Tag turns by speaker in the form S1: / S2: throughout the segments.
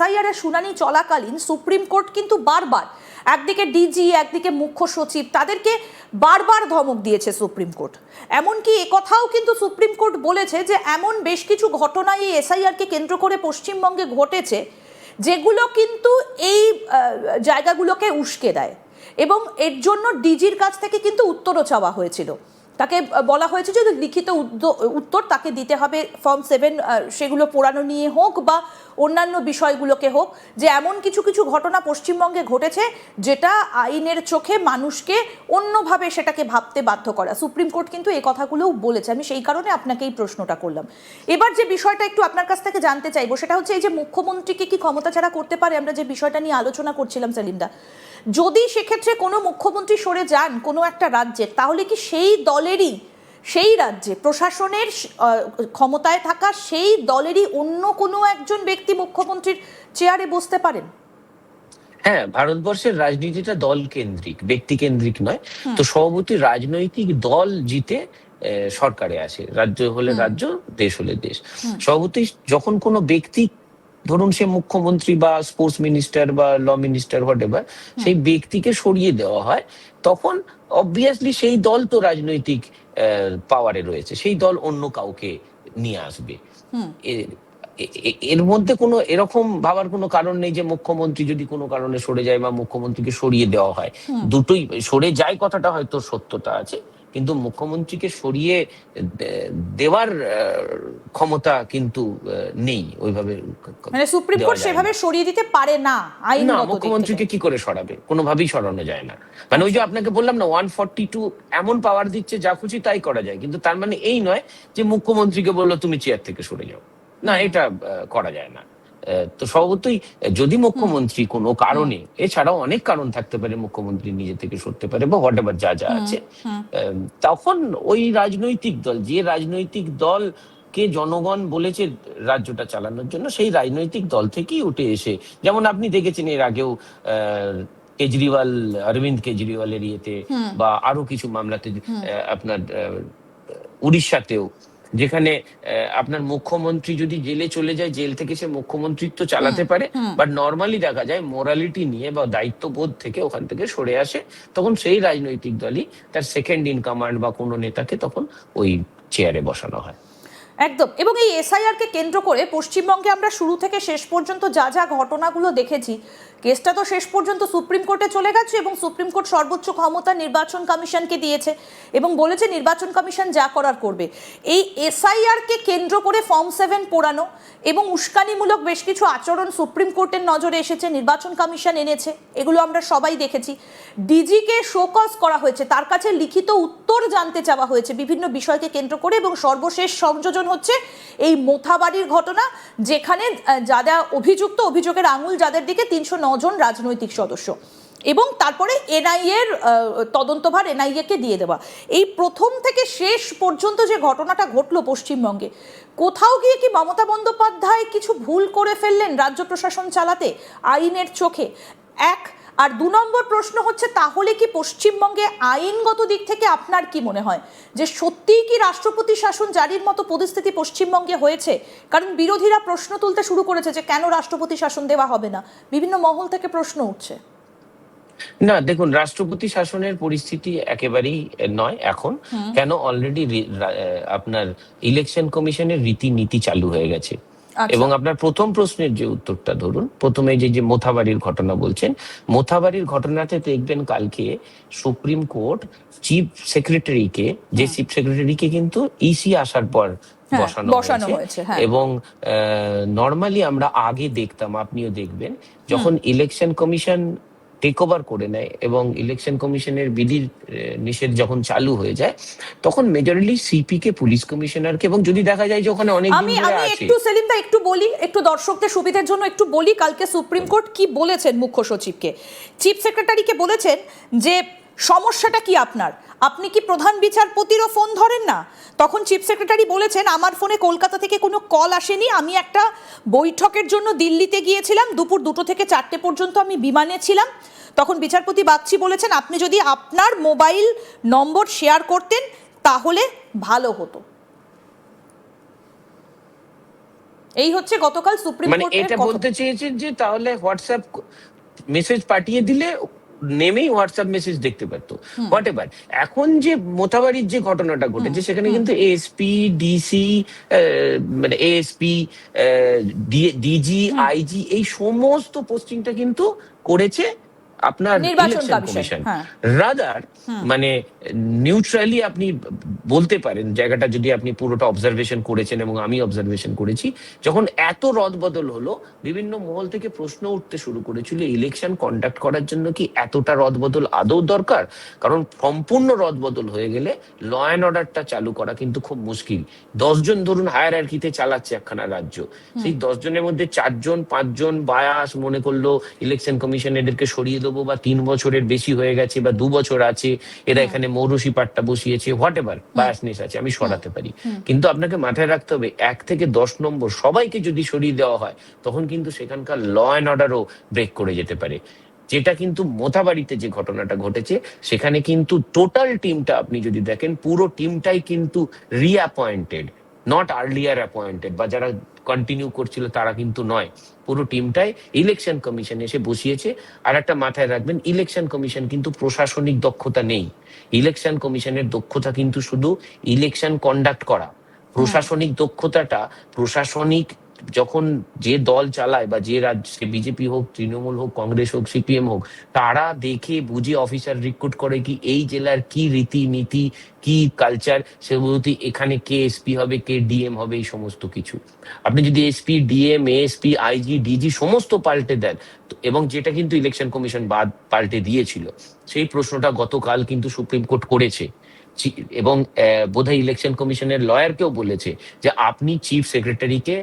S1: SIR এর শুনানি চলাকালীন সুপ্রিম কোর্ট কিন্তু বারবার একদিকে ডিজি একদিকে মুখ্য সচিব তাদেরকে বারবার ধমক দিয়েছে সুপ্রিম কোর্ট। এমনকি একথাও কিন্তু সুপ্রিম কোর্ট বলেছে যে এমন বেশ কিছু ঘটনা এই এসআইআরকে কেন্দ্র করে পশ্চিমবঙ্গে ঘটেছে যেগুলো কিন্তু এই জায়গাগুলোকে উস্কে দেয় এবং এর জন্য ডিজির কাছ থেকে কিন্তু উত্তরও চাওয়া হয়েছিল। তাকে বলা হয়েছে যে লিখিত উত্তর তাকে দিতে হবে ফর্ম 7 সেগুলো পোড়ানো নিয়ে হোক বা অন্যান্য বিষয়গুলোকে হোক, যে এমন কিছু কিছু ঘটনা পশ্চিমবঙ্গে ঘটেছে যেটা আইনের চোখে মানুষকে অন্যভাবে সেটাকে ভাবতে বাধ্য করা। সুপ্রিম কোর্ট কিন্তু এই কথাগুলোও বলেছে। আমি সেই কারণে আপনাকে এই প্রশ্নটা করলাম। এবার যে বিষয়টা একটু আপনার কাছ থেকে জানতে চাইবো সেটা হচ্ছে এই যে মুখ্যমন্ত্রীকে কি ক্ষমতা ছাড়া করতে পারে, আমরা যে বিষয়টা নিয়ে আলোচনা করছিলাম সেলিমদা, যদি সেক্ষেত্রে কোনো মুখ্যমন্ত্রী সরে যান কোনো একটা রাজ্যের, তাহলে কি সেই দলেরই সেই রাজ্যে প্রশাসনের ক্ষমতায় থাকা সেই দলেরই অন্য কোনো একজন ব্যক্তি মুখ্যমন্ত্রীর চেয়ারে বসতে পারেন?
S2: হ্যাঁ, ভারতবর্ষের রাজনীতিটা দল কেন্দ্রিক, ব্যক্তি কেন্দ্রিক নয়। তো সভাপতি রাজনৈতিক দল জিতে সরকারে আসে, রাজ্য হলে রাজ্য, দেশ হলে দেশ। সভাপতি যখন কোনো ব্যক্তি, ধরুন সে মুখ্যমন্ত্রী বা স্পোর্টস মিনিস্টার বা ল মিনিস্টার হোয়াটএভার, সেই ব্যক্তিকে সরিয়ে দেওয়া হয়, তখন অবভিয়াসলি সেই দল তো রাজনৈতিক পাওয়ারে রয়েছে, সেই দল অন্য কাউকে নিয়ে আসবে। এর মধ্যে কোনো এরকম ভাবার কোনো কারণ নেই যে মুখ্যমন্ত্রী যদি কোনো কারণে সরে যায় বা মুখ্যমন্ত্রীকে সরিয়ে দেওয়া হয়। দুটোই, সরে যায় কথাটা হয়তো সত্যতা আছে, কিন্তু মুখ্যমন্ত্রীকে সরিয়ে দেওয়ার ক্ষমতা কিন্তু নেই ওইভাবে।
S1: মানে সুপ্রিম কোর্ট সেভাবে সরিয়ে দিতে পারে না আইনগত দিক থেকে।
S2: মুখ্যমন্ত্রীকে কি করে সরাবে? কোনোভাবেই সরানো যায় না। মানে ওই যে আপনাকে বললাম না, 142 এমন পাওয়ার দিচ্ছে যা খুশি তাই করা যায়, কিন্তু তার মানে এই নয় যে মুখ্যমন্ত্রীকে বললো তুমি চেয়ার থেকে সরে যাও, না, এটা করা যায় না। তো স্বভাবতই যদি মুখ্যমন্ত্রী কোনো কারণে, এছাড়াও অনেক কারণ থাকতে পারে, মুখ্যমন্ত্রী নিজে থেকে সরতে পারে বা হোয়াটএভার যা যা আছে, তখন ওই রাজনৈতিক দল, যে রাজনৈতিক দল কে জনগণ বলেছে রাজ্যটা চালানোর জন্য, সেই রাজনৈতিক দল থেকেই উঠে এসে, যেমন আপনি দেখেছেন এর আগেও কেজরিওয়াল, অরবিন্দ কেজরিওয়ালের ইয়েতে বা আরো কিছু মামলাতে, আপনার উড়িষ্যাতেও, যেখানে আপনার মুখ্যমন্ত্রী যদি জেলে চলে যায়, জেল থেকে সে মুখ্যমন্ত্রিত্ব চালাতে পারে, বাট নর্মালি দেখা যায় মোরালিটি নিয়ে বা দায়িত্ববোধ থেকে ওখান থেকে সরে আসে, তখন সেই রাজনৈতিক দলই তার সেকেন্ড ইন কমান্ড বা কোনো নেতাকে তখন ওই চেয়ারে বসানো হয়।
S1: একদম। এবং এই এসআইআর কে কেন্দ্র করে পশ্চিমবঙ্গে আমরা শুরু থেকে শেষ পর্যন্ত যা যা ঘটনাগুলো দেখেছি, কেসটা তো শেষ পর্যন্ত সুপ্রিম কোর্টে চলে গেছে এবং সুপ্রিম কোর্ট সর্বোচ্চ ক্ষমতা নির্বাচন কমিশনকে দিয়েছে এবং বলেছে নির্বাচন কমিশন যা করার করবে। এই এসআইআর কে কেন্দ্র করে ফর্ম 7 পোড়ানো এবং উস্কানিমূলক বেশ কিছু আচরণ সুপ্রিম কোর্টের নজরে এসেছে, নির্বাচন কমিশন এনেছে, এগুলো আমরা সবাই দেখেছি। ডিজিকে শোকজ করা হয়েছে, তার কাছে লিখিত উত্তর জানতে চাওয়া হয়েছে বিভিন্ন বিষয়কে কেন্দ্র করে, এবং সর্বশেষ সংযোজন হচ্ছে এই মোথাবাড়ির ঘটনা, যেখানে যারা অভিযুক্ত, অভিযোগের আঙুল যাদের দিকে, 309 জন রাজনৈতিক সদস্য, এবং তারপরে এনআইএর তদন্তভার এনআইএ কে দিয়ে দেওয়া। এই প্রথম থেকে শেষ পর্যন্ত যে ঘটনাটা ঘটলো পশ্চিমবঙ্গে, কোথাও গিয়ে কি মমতা বন্দ্যোপাধ্যায় কিছু ভুল করে ফেললেন রাজ্য প্রশাসন চালাতে আইনের চোখে? এক। আর 2 নম্বর প্রশ্ন হচ্ছে, তাহলে কি পশ্চিমবঙ্গে আইনগত দিক থেকে আপনার কি মনে হয় যে সত্যিই কি রাষ্ট্রপতি শাসন জারির মতো পরিস্থিতি পশ্চিমবঙ্গে হয়েছে? কারণ বিরোধীরা প্রশ্ন তুলতে শুরু করেছে যে কেন রাষ্ট্রপতি শাসন দেওয়া হবে না, বিভিন্ন মহল থেকে প্রশ্ন উঠছে।
S2: না, দেখুন, রাষ্ট্রপতি শাসনের পরিস্থিতি একেবারেই নয় এখন। কেন? অলরেডি আপনার ইলেকশন কমিশনের রীতিনীতি চালু হয়ে গেছে। এবং আপনার প্রথম প্রশ্নের যে উত্তরটা, ধরুন প্রথমে যে মোথাবাড়ির ঘটনা বলছেন, মোথাবাড়ির ঘটনাতে দেখবেন কালকে সুপ্রিম কোর্ট চিফ সেক্রেটারিকে, যে চিফ সেক্রেটারিকে কিন্তু ইসি আসার পর বসানো হয়েছে। এবং নর্মালি আমরা আগে দেখতাম, আপনিও দেখবেন, যখন ইলেকশন কমিশন টেক ওভার করে নেয় এবং ইলেকশন কমিশনের বিধি নিষেধ যখন চালু হয়ে যায়, তখন মেজরিটি সিপি কে, পুলিশ কমিশনারকে, এবং যদি দেখা যায় যে ওখানে অনেক দিন ধরে আছে।
S1: একটু সেলিমদা একটু বলি, একটু দর্শকদের সুবিধার জন্য একটু বলি, কালকে সুপ্রিম কোর্ট কি বলেছেন মুখ্য সচিবকে। চিফ সেক্রেটারিকে বলেছেন যে সমস্যাটা কি আপনার, আপনি কি প্রধান বিচারপতিরও ফোন ধরেন না? তখন চিফ সেক্রেটারি বলেছেন, আমার ফোনে কলকাতা থেকে কোনো কল আসেনি, আমি একটা বৈঠকের জন্য দিল্লিতে গিয়েছিলাম, দুপুর 2টো থেকে 4টে পর্যন্ত আমি বিমানে ছিলাম। তখন বিচারপতি বাগচি বলেছেন, আপনি যদি আপনার মোবাইল নম্বর শেয়ার করতেন তাহলে ভালো হতো। এই হচ্ছে গতকাল সুপ্রিম
S2: মানে
S1: কোর্টের
S2: এটা
S1: কথা।
S2: বলতে চেয়েছেন যে তাহলে হোয়াটসঅ্যাপ মেসেজ পাঠিয়ে দিলে নেমেই হোয়াটসঅ্যাপ মেসেজ দেখতে পারতো, হোয়াট এভার। এখন যে মোথাবাড়ির যে ঘটনাটা ঘটেছে সেখানে কিন্তু এসপি, ডিসি, মানে এএসপি, ডিজি, আইজি এই সমস্ত পোস্টিংটা কিন্তু করেছে আপনার
S1: নির্বাচন
S2: ইলেকশন
S1: কমিশন,
S2: কমিশন।
S1: হ্যাঁ।
S2: রাদার মানে নিউট্রালি আপনি বলতে পারেন, জায়গাটা যদি আপনি পুরোটা অবজারভেশন করেছেন এবং আমি অবজারভেশন করেছি, যখন এত রদবদল হলো বিভিন্ন মহল থেকে প্রশ্ন উঠতে শুরু করেছিল ইলেকশন কন্ডাক্ট করার জন্য কি এতটা রদবদল আদৌ দরকার। কারণ সম্পূর্ণ রদবদল হয়ে গেলে ল অ্যান্ড অর্ডারটা চালু করা কিন্তু খুব মুশকিল। 10 জন ধরুন হায়ারার্কিতে চালাচ্ছে একখানা রাজ্য, সেই 10 জনের মধ্যে 4 জন 5 জন বায়াস মনে করলো ইলেকশন কমিশন এদেরকে সরিয়ে দেবো, বা 3 বছরের বেশি হয়ে গেছে বা 2 বছর আছে, এরা এখানে মৌরসি পাট্টা বসিয়েছে, হোয়াট এভার বায়াসনেস আছে, আমি সরাতে পারি। কিন্তু আপনাকে মাথায় রাখতে হবে 1 থেকে 10 নম্বর সবাইকে যদি সরিয়ে দেওয়া হয় তখন কিন্তু সেখানকার ল অ্যান্ড অর্ডারও ব্রেক করে যেতে পারে। যেটা কিন্তু মোথাবাড়িতে যে ঘটনাটা ঘটেছে সেখানে কিন্তু টোটাল টিমটা আপনি যদি দেখেন পুরো টিমটাই কিন্তু রিঅ্যাপয়েন্টেড, নট আর্লিয়ার অ্যাপয়েন্টেড, বা যারা কন্টিনিউ করছিল তারা কিন্তু নয়, পুরো টিমটাই ইলেকশন কমিশন এসে বসিয়েছে। আর একটা মাথায় রাখবেন, ইলেকশন কমিশন কিন্তু প্রশাসনিক দক্ষতা নেই, ইলেকশন কমিশনের দক্ষতা কিন্তু শুধু ইলেকশন কন্ডাক্ট করা। প্রশাসনিক দক্ষতাটা প্রশাসনিক যখন যে দল চালায় বা যে রাজ্যে বিজেপি হোক, তৃণমূল হোক, কংগ্রেস হোক, সিপিএম হোক, তারা দেখে বুঝে অফিসার রিক্রুট করে কি এই জেলার কি রীতিনীতি, কি কালচার, সেগুলোতে এখানে কে এসপি হবে, কে ডিএম হবে, এই সমস্ত কিছু। আপনি যদি SP, DM, ASP, IG, DG সমস্ত পাল্টে দেন, এবং যেটা কিন্তু ইলেকশন কমিশন বাদ পাল্টে দিয়েছিল, সেই প্রশ্নটা গতকাল কিন্তু সুপ্রিম কোর্ট করেছে। এবং বোধহয় ইলেকশন কমিশনের লয়ারকেও বলেছে যে আপনি চিফ সেক্রেটারিকে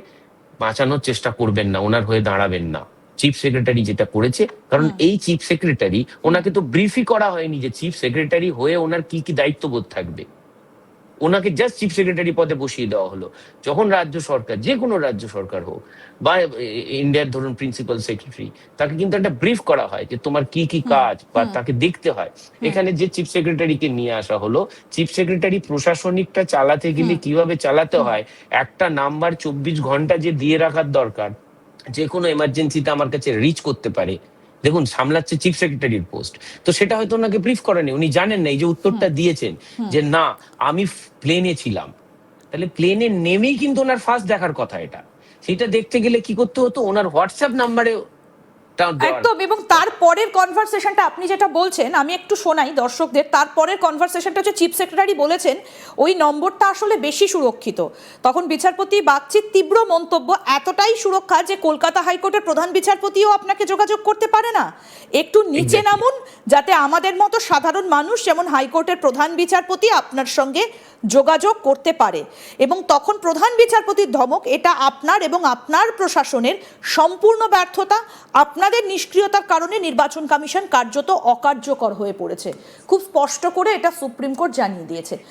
S2: বাঁচানোর চেষ্টা করবেন না, ওনার হয়ে দাঁড়াবেন না। চিফ সেক্রেটারি যেটা করেছে, কারণ এই চিফ সেক্রেটারি, ওনাকে তো ব্রিফই করা হয়নি যে চিফ সেক্রেটারি হয়ে ওনার কি কি দায়িত্ববোধ থাকবে, ওনাকে জাস্ট চিফ সেক্রেটারি পদে বসিয়ে দেওয়া হলো। যখন রাজ্য সরকার, যে কোনো রাজ্য সরকার হোক বা ইন্ডিয়ার ধরুন প্রিন্সিপাল সেক্রেটারি, তাকে কিন্তু একটা ব্রিফ করা হয় যে তোমার কি কি কাজ বা তাকে দেখতে হয়। এখানে যে চিফ সেক্রেটারিকে নিয়ে আসা হলো, চিফ সেক্রেটারি প্রশাসনিকটা চালাতে গেলে কিভাবে চালাতে হয়, একটা নাম্বার 24 ঘন্টা যে দিয়ে রাখার দরকার, যে কোনো এমার্জেন্সিতে আমার কাছে রিচ করতে পারে, দেখুন সামলাচ্ছে চিফ সেক্রেটারির পোস্ট, তো সেটা হয়তো ওনাকে ব্রিফ করেনি, উনি জানেন না। এই যে উত্তরটা দিয়েছেন যে না আমি প্লেনে ছিলাম, তাহলে প্লেনে নেমেই কিন্তু ওনার ফার্স্ট দেখার কথা এটা। সেটা দেখতে গেলে কি করতে হতো, ওনার হোয়াটসঅ্যাপ নাম্বারে
S1: একদম। এবং তারপরের কনভারসেশনটা আপনি যেটা বলছেন আমি একটু শোনাই দর্শকদের। তারপরের কনভারসেশনটা হচ্ছে চিফ সেক্রেটারি বলেছেন ওই নম্বরটা আসলে বেশি সুরক্ষিত। তখন বিচারপতি বাগচির তীব্র মন্তব্য, এতটাই সুরক্ষা যে কলকাতা হাইকোর্টের প্রধান বিচারপতিও আপনাকে যোগাযোগ করতে পারে না, একটু নিচে নামুন যাতে আমাদের মতো সাধারণ মানুষ যেমন হাইকোর্টের প্রধান বিচারপতি আপনার সঙ্গে যোগাযোগ করতে পারে। এবং তখন প্রধান বিচারপতির ধমক, এটা আপনার এবং আপনার প্রশাসনের সম্পূর্ণ ব্যর্থতা, আপনাদের নিষ্ক্রিয়তার কারণে নির্বাচন কমিশন কার্যত অকার্যকর হয়ে পড়েছে। খুব স্পষ্ট করে এটা সুপ্রিম কোর্ট জানিয়ে দিয়েছে।